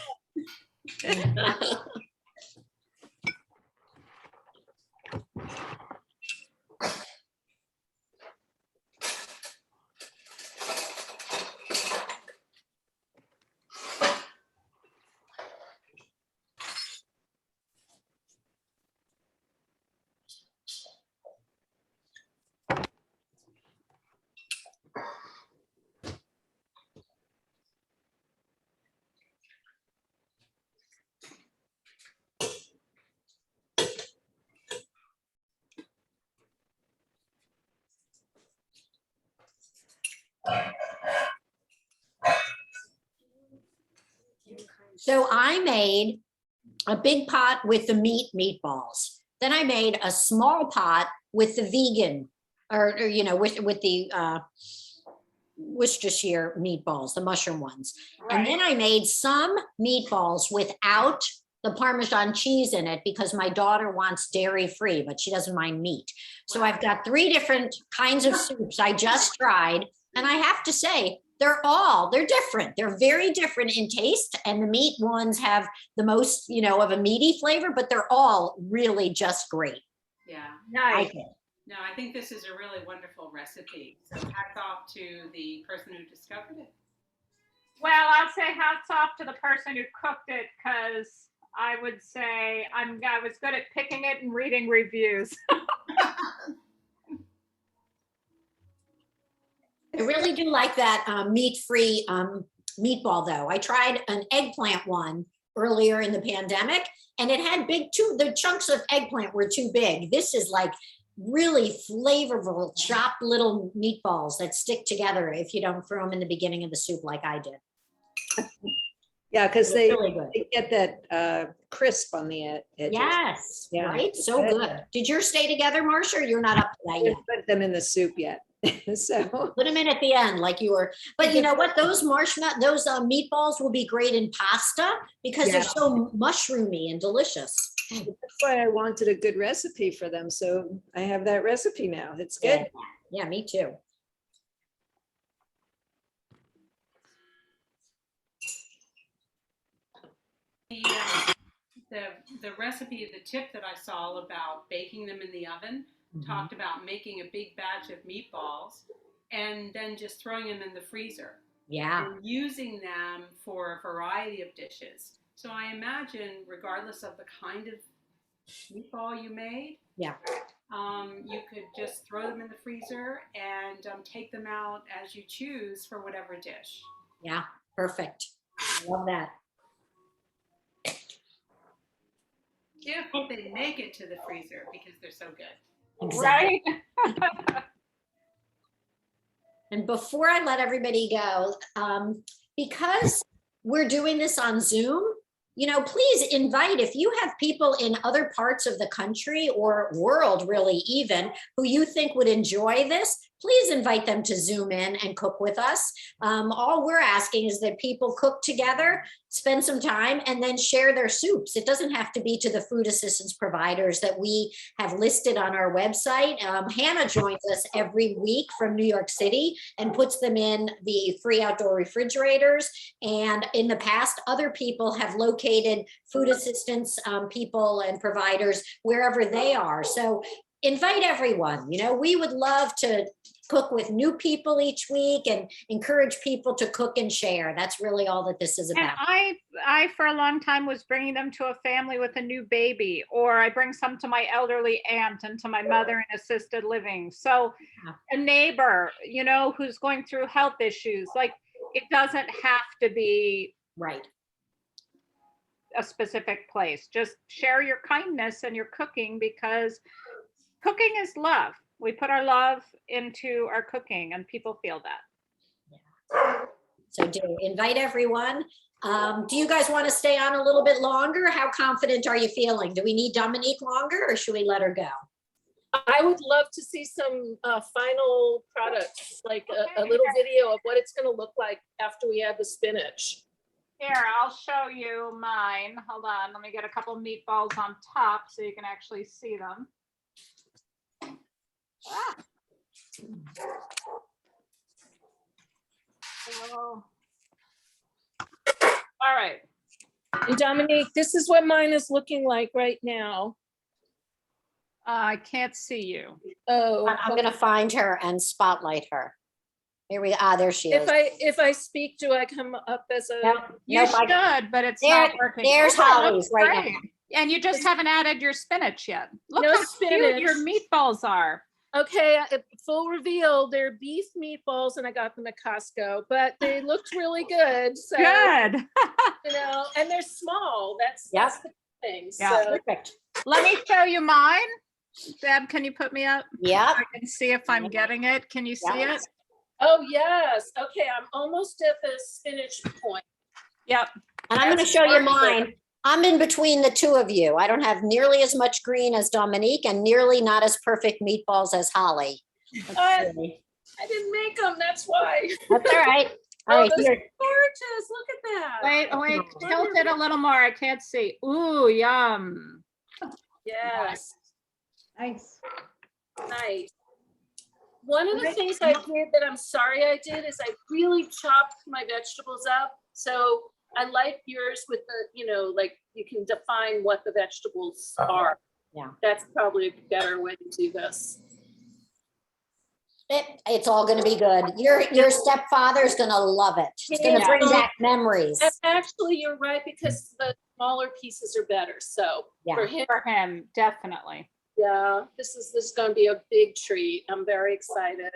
So I made a big pot with the meatballs. Then I made a small pot with the vegan, or you know, with the Worcestershire meatballs, the mushroom ones. And then I made some meatballs without the Parmesan cheese in it because my daughter wants dairy free, but she doesn't mind meat. So I've got 3 different kinds of soups I just tried. And I have to say, they're different. They're very different in taste. And the meat ones have the most, you know, of a meaty flavor, but they're all really just great. Yeah. Nice. No, I think this is a really wonderful recipe. So hats off to the person who discovered it. Well, I'll say hats off to the person who cooked it, because I would say I was good at picking it and reading reviews. I really do like that meat-free meatball, though. I tried an eggplant one earlier in the pandemic, and it had the chunks of eggplant were too big. This is like really flavorful, chopped little meatballs that stick together if you don't throw them in the beginning of the soup like I did. Yeah, because they, really good. they get that crisp on the edges. Yes, Yeah. right? So good. Did yours stay together, Marcia, or you're not up to that I yet? didn't put them in the soup yet. So put them in at the end like you were. But you know what? Those meatballs will be great in pasta because they're so mushroomy and delicious. that's why I wanted a good recipe for them. So I have that recipe now. It's good. Yeah, me too. The recipe, the tip that I saw about baking them in the oven, talked about making a big batch of meatballs and then just throwing them in the freezer. Yeah. And using them for a variety of dishes. So I imagine, regardless of the kind of meatball you made, you could just throw them in the freezer and take them out as you choose for whatever dish. Yeah, perfect. I love that. If they make it to the freezer because they're so good. Exactly. Right. And before I let everybody go, because we're doing this on Zoom, you know, please invite, if you have people in other parts of the country or world really even, who you think would enjoy this, please invite them to Zoom in and cook with us. All we're asking is that people cook together, spend some time, and then share their soups. It doesn't have to be to the food assistance providers that we have listed on our website. Hannah joins us every week from New York City and puts them in the free outdoor refrigerators. And in the past, other people have located food assistance people and providers wherever they are. So invite everyone. You know, we would love to cook with new people each week and encourage people to cook and share. That's really all that this is And about. I for a long time was bringing them to a family with a new baby, or I bring some to my elderly aunt and to my mother in assisted living. So a neighbor, you know, who's going through health issues, like it doesn't have to be right a specific place. Just share your kindness and your cooking, because cooking is love. We put our love into our cooking and people feel that. So do invite everyone. Do you guys want to stay on a little bit longer? How confident are you feeling? Do we need Dominique longer or should we let her go? I would love to see some final products, like a little video of what it's going to look like after we add the spinach. Here, I'll show you mine. Hold on, let me get a couple meatballs on top so you can actually see them. Ah. Oh. All right. And Dominique, this is what mine is looking like right now. I can't see you. Oh, I'm going to find her and spotlight her. Here we there she is. If I speak, do I come up as a? You should, but it's not working. There's Oh, Holly's that's right great. now. And you just haven't added your spinach yet. Look No how spinach. cute your meatballs are. Okay, full reveal, they're beef meatballs and I got them at Costco, but they looked really good. So, Good. You know, and they're small. That's the thing. Yeah. So. Perfect. Let me show you mine. Deb, can you put me up? Yeah. I can see if I'm getting it. Can you see it? Oh, yes. Okay, I'm almost at the spinach point. Yep. And I'm going to show you mine. I'm in between the two of you. I don't have nearly as much green as Dominique and nearly not as perfect meatballs as Holly. I didn't make them. That's why. That's all right. All Oh, right, those here. are gorgeous. Look at that. Wait, tilt it a little more. I can't see. Ooh, yum. Yes. Nice. Nice. One of the things I did that I'm sorry I did is I really chopped my vegetables up. So I like yours with the, you know, like you can define what the vegetables are. Yeah. That's probably a better way to do this. It's all going to be good. Your stepfather's going to love it. It's going to bring back memories. And actually, you're right, because the smaller pieces are better. So for him, definitely. Yeah, this is going to be a big treat. I'm very excited.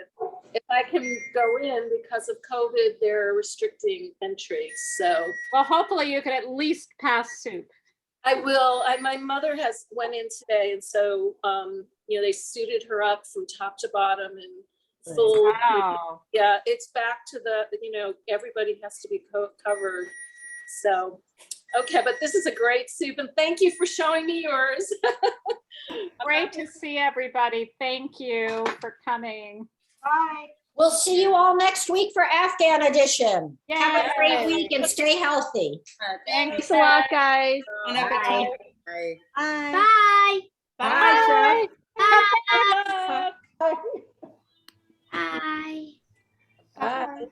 If I can go in, because of COVID, they're restricting entry. So, well, hopefully you can at least pass soup. I will. My mother went in today, and so you know, they suited her up from top to bottom and full. Wow. Yeah, it's back to the, you know, everybody has to be covered. So, okay, but this is a great soup, and thank you for showing me yours. Great to see everybody. Thank you for coming. Bye. We'll see you all next week for Afghan edition. Yay. Have a great week and stay healthy. Thanks a lot, guys. Bye. Bye. Bye. Bye. Bye. Bye. Bye. Bye.